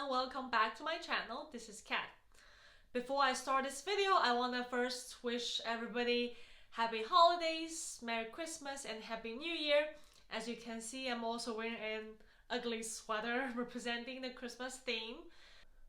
everyone, welcome back to my channel. This is Kat. Before I start this video, I want to first wish everybody happy holidays, Merry Christmas and Happy New Year. As you can see, I'm also wearing an ugly sweater representing the Christmas theme.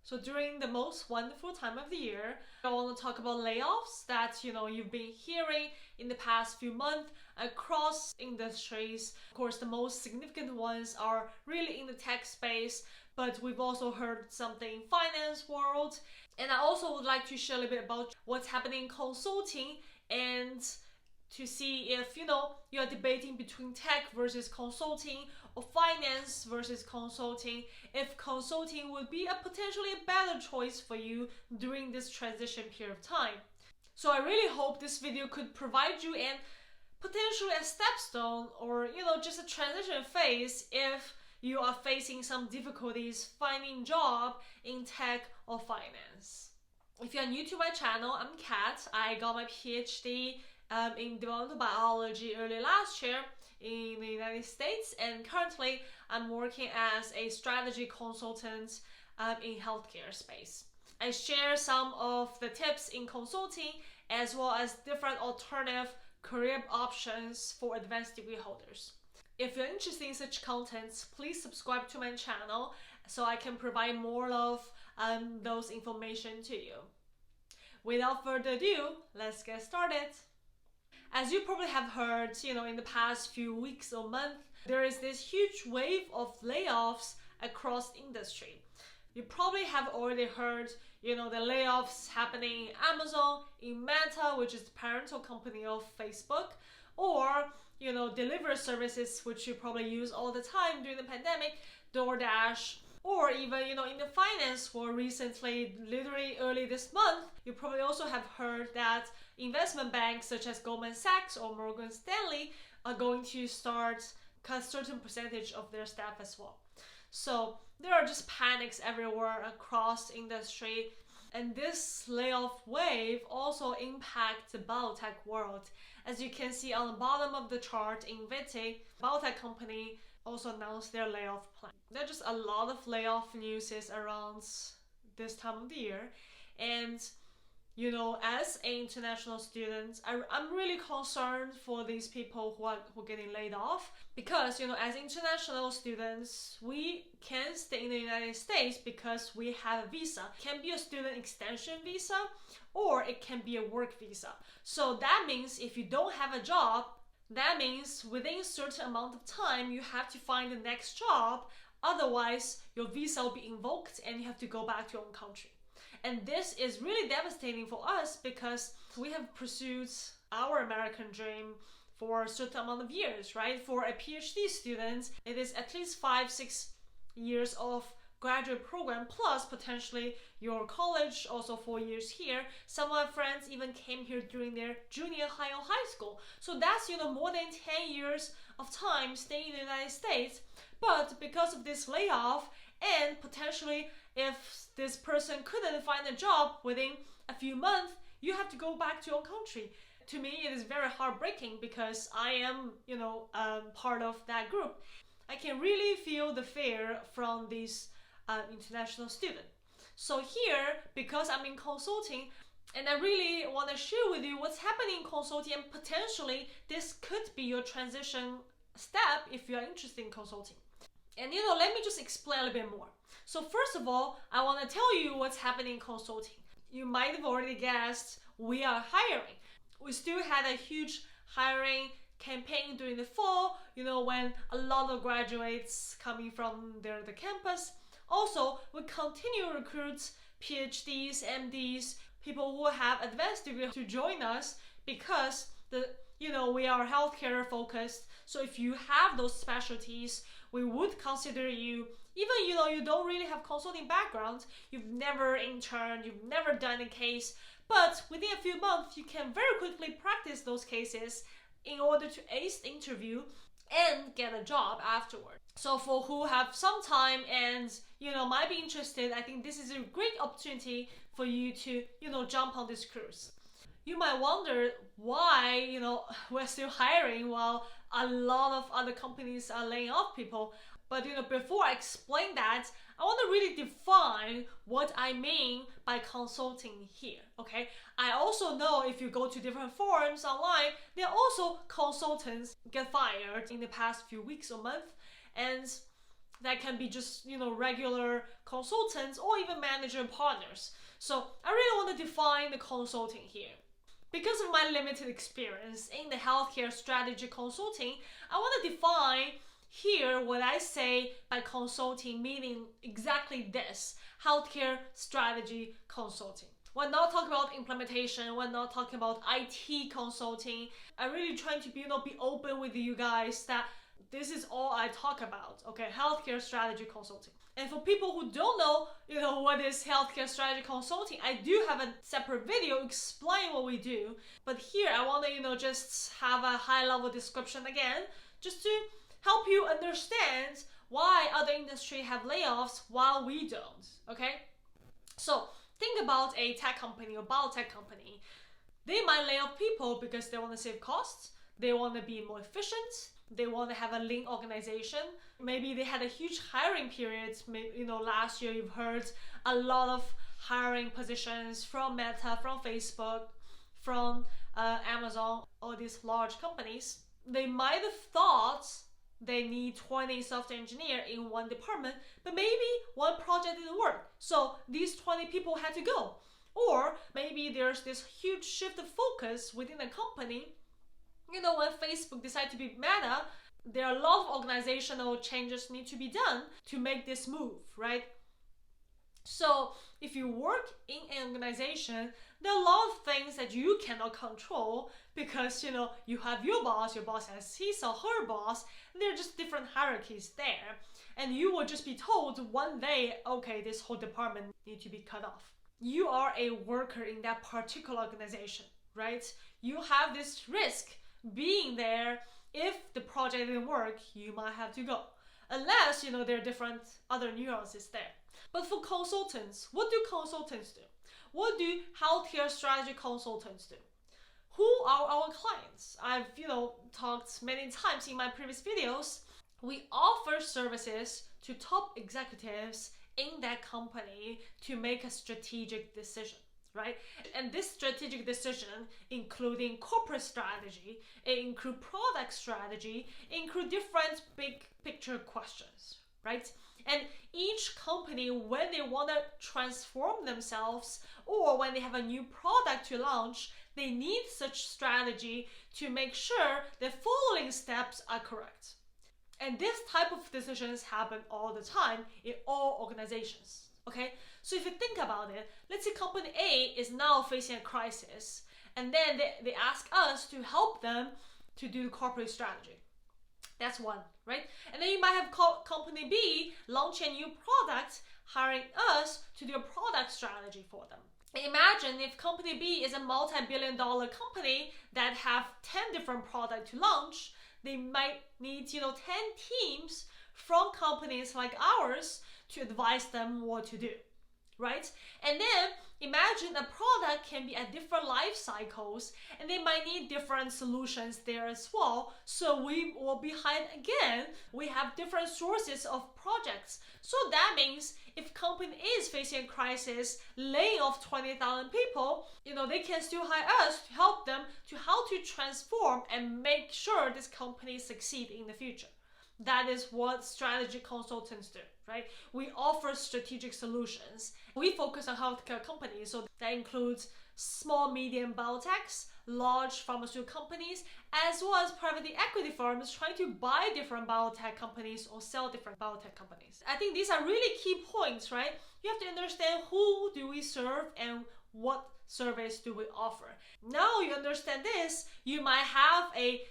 So during the most wonderful time of the year, I want to talk about layoffs that you've been hearing in the past few months across industries. Of course, the most significant ones are really in the tech space, but we've also heard something in finance world. And I also would like to share a little bit about what's happening in consulting and to see if you're debating between tech versus consulting or finance versus consulting, if consulting would be a potentially a better choice for you during this transition period of time. So I really hope this video could provide you and potentially a stepstone or just a transition phase if you are facing some difficulties finding job in tech or finance. If you are new to my channel, I'm Kat. I got my PhD in developmental biology early last year in the United States, and currently I'm working as a strategy consultant in healthcare space. I share some of the tips in consulting as well as different alternative career options for advanced degree holders. If you're interested in such contents, please subscribe to my channel so I can provide more of those information to you. Without further ado, let's get started. As you probably have heard, in the past few weeks or months, there is this huge wave of layoffs across industry. You probably have already heard, the layoffs happening in Amazon, in Meta, which is the parental company of Facebook, or, delivery services, which you probably use all the time during the pandemic, DoorDash, or even, in the finance world recently, literally early this month, you probably also have heard that investment banks such as Goldman Sachs or Morgan Stanley are going to start cut certain percentage of their staff as well. So there are just panics everywhere across industry, and this layoff wave also impacts the biotech world. As you can see on the bottom of the chart, Invite, biotech company, also announced their layoff plan. There are just a lot of layoff news around this time of the year, and as an international student, I'm really concerned for these people who are getting laid off, because as international students, we can stay in the United States because we have a visa. It can be a student extension visa or it can be a work visa. So that means if you don't have a job, that means within a certain amount of time you have to find the next job, otherwise your visa will be invoked and you have to go back to your own country. And this is really devastating for us because we have pursued our American dream for a certain amount of years, right? For a PhD student, it is at least 5-6 years of graduate program plus potentially your college, also 4 years here. Some of my friends even came here during their junior high or high school. So that's more than 10 years of time staying in the United States. But because of this layoff, and potentially if this person couldn't find a job within a few months, you have to go back to your country. To me, it is very heartbreaking because I am, part of that group. I can really feel the fear from these international students. So here, because I'm in consulting, and I really want to share with you what's happening in consulting, and potentially this could be your transition step if you are interested in consulting. And let me just explain a little bit more. So first of all, I want to tell you what's happening in consulting. You might have already guessed, we are hiring. We still had a huge hiring campaign during the fall, when a lot of graduates coming from the campus. Also, we continue to recruit PhDs, MDs, people who have advanced degree to join us because we are healthcare focused. So if you have those specialties, we would consider you, even you don't really have consulting background, you've never interned, you've never done a case, but within a few months you can very quickly practice those cases in order to ace the interview and get a job afterward. So for who have some time and might be interested, I think this is a great opportunity for you to jump on this cruise. You might wonder why we're still hiring while a lot of other companies are laying off people. But before I explain that, I want to really define what I mean by consulting here, okay? I also know if you go to different forums online, there are also consultants get fired in the past few weeks or months, and that can be just, regular consultants or even manager and partners. So I really want to define the consulting here. Because of my limited experience in the healthcare strategy consulting, I want to define here what I say by consulting, meaning exactly this: healthcare strategy consulting. We're not talking about implementation, we're not talking about IT consulting. I'm really trying to be open with you guys that this is all I talk about, okay? Healthcare strategy consulting. And for people who don't know, what is healthcare strategy consulting, I do have a separate video explaining what we do. But here I want to, just have a high-level description again, just to help you understand why other industries have layoffs while we don't, okay? So think about a tech company or biotech company. They might lay off people because they want to save costs, they want to be more efficient, they want to have a lean organization. Maybe they had a huge hiring period. Last year you've heard a lot of hiring positions from Meta, from Facebook, from Amazon, all these large companies. They might have thought they need 20 software engineers in one department, but maybe one project didn't work, so these 20 people had to go. Or maybe there's this huge shift of focus within the company. When Facebook decided to be Meta, there are a lot of organizational changes need to be done to make this move, right? So if you work in an organization, there are a lot of things that you cannot control because, you have your boss has his or her boss, and there are just different hierarchies there. And you will just be told one day, okay, this whole department needs to be cut off. You are a worker in that particular organization, right? You have this risk being there. If the project didn't work, you might have to go. Unless, there are different other nuances there. But for consultants, what do consultants do? What do healthcare strategy consultants do? Who are our clients? I've, talked many times in my previous videos. We offer services to top executives in that company to make a strategic decision, right? And this strategic decision, including corporate strategy, it includes product strategy, include different big picture questions, right? And each company, when they want to transform themselves or when they have a new product to launch, they need such strategy to make sure the following steps are correct. And this type of decisions happen all the time in all organizations, okay? So if you think about it, let's say company A is now facing a crisis, and then they ask us to help them to do corporate strategy. That's one, right? And then you might have company B launch a new product, hiring us to do a product strategy for them. Imagine if company B is a multi-billion-dollar company that have 10 different products to launch. They might need 10 teams from companies like ours to advise them what to do, right? And then imagine a product can be at different life cycles, and they might need different solutions there as well. So we will be hired again. We have different sources of projects. So that means if company is facing a crisis, laying off 20,000 people, they can still hire us to help them to how to transform and make sure this company succeed in the future. That is what strategy consultants do, right? We offer strategic solutions. We focus on healthcare companies, so that includes small, medium biotechs, large pharmaceutical companies, as well as private equity firms trying to buy different biotech companies or sell different biotech companies. I think these are really key points, right? You have to understand who do we serve and what service do we offer. Now you understand this, you might have a,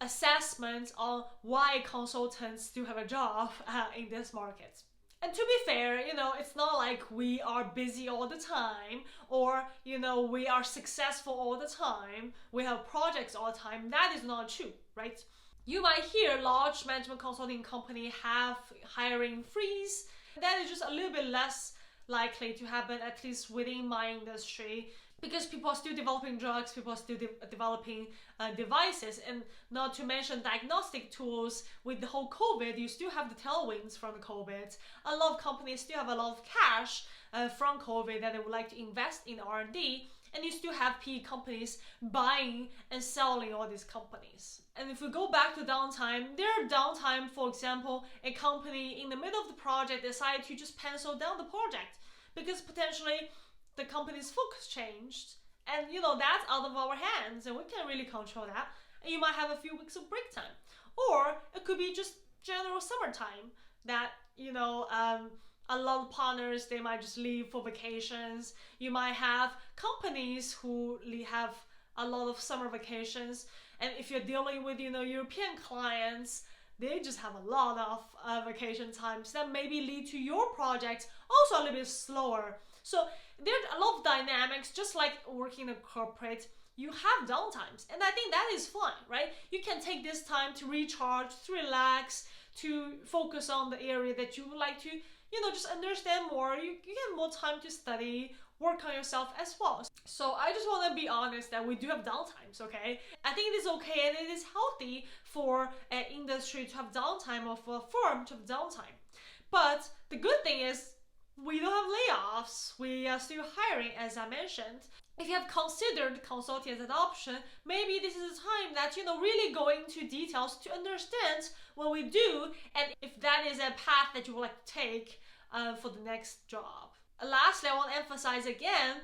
assessment on why consultants do have a job in this market. And to be fair, it's not like we are busy all the time or, we are successful all the time. We have projects all the time. That is not true, right? You might hear large management consulting company have hiring freeze. That is just a little bit less likely to happen, at least within my industry. because people are still developing drugs, people are still developing devices, and not to mention diagnostic tools. With the whole COVID, you still have the tailwinds from the COVID. A lot of companies still have a lot of cash from COVID that they would like to invest in R&D, and you still have PE companies buying and selling all these companies. And if we go back to downtime, there are downtime, for example, a company in the middle of the project decided to just pencil down the project because potentially the company's focus changed, and that's out of our hands and we can't really control that, and you might have a few weeks of break time. Or it could be just general summertime that a lot of partners, they might just leave for vacations. You might have companies who have a lot of summer vacations, and if you're dealing with European clients, they just have a lot of vacation times that maybe lead to your project also a little bit slower. So there's a lot of dynamics. Just like working in a corporate, you have downtimes, and I think that is fine, right? You can take this time to recharge, to relax, to focus on the area that you would like to just understand more. You get more time to study, work on yourself as well. So I just want to be honest that we do have downtimes, okay? I think it is okay and it is healthy for an industry to have downtime, or for a firm to have downtime. But the good thing is we don't have layoffs. We are still hiring, as I mentioned. If you have considered consulting as an option, maybe this is a time that really go into details to understand what we do, and if that is a path that you would like to take for the next job. Lastly, I want to emphasize again,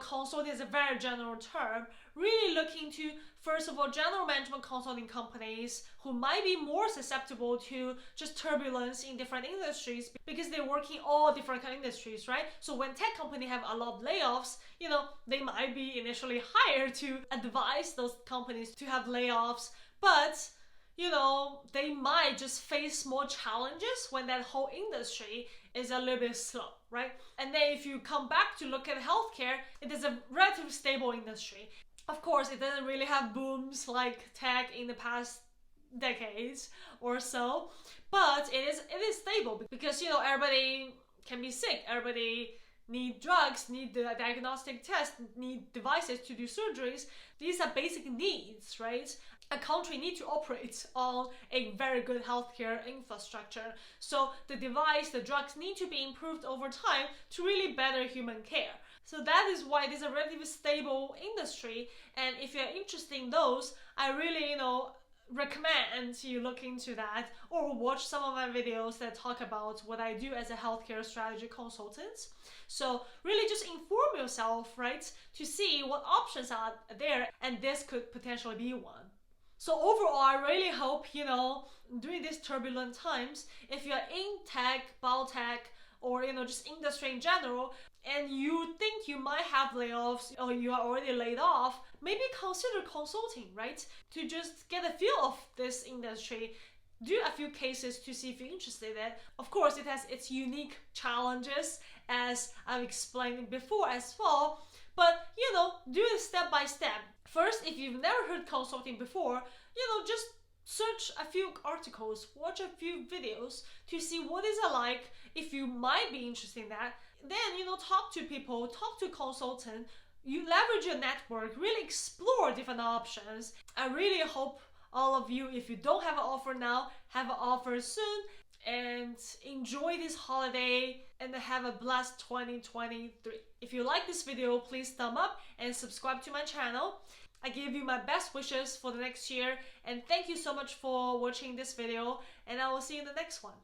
consulting is a very general term, really looking to, first of all, general management consulting companies who might be more susceptible to just turbulence in different industries because they work in all different kind of industries, right? So when tech companies have a lot of layoffs, they might be initially hired to advise those companies to have layoffs, but they might just face more challenges when that whole industry is a little bit slow, right? And then if you come back to look at healthcare, it is a relatively stable industry. Of course, it doesn't really have booms like tech in the past decades or so, but it is stable because everybody can be sick, everybody need drugs, need the diagnostic test, need devices to do surgeries. These are basic needs, right? A country needs to operate on a very good healthcare infrastructure. So the device, the drugs need to be improved over time to really better human care. So that is why it is a relatively stable industry. And if you're interested in those, I really, recommend you look into that or watch some of my videos that talk about what I do as a healthcare strategy consultant. So really just inform yourself, right, to see what options are there, and this could potentially be one. So overall, I really hope, during these turbulent times, if you're in tech, biotech, or, just industry in general, and you think you might have layoffs or you are already laid off, maybe consider consulting, right? To just get a feel of this industry, do a few cases to see if you're interested in it. Of course, it has its unique challenges, as I've explained before as well, but, do it step by step. First, if you've never heard consulting before, just search a few articles, watch a few videos to see what is it like. If you might be interested in that, then, talk to people, talk to consultants, you leverage your network, really explore different options. I really hope all of you, if you don't have an offer now, have an offer soon, and enjoy this holiday and have a blessed 2023. If you like this video, please thumb up and subscribe to my channel. I give you my best wishes for the next year, and thank you so much for watching this video, and I will see you in the next one.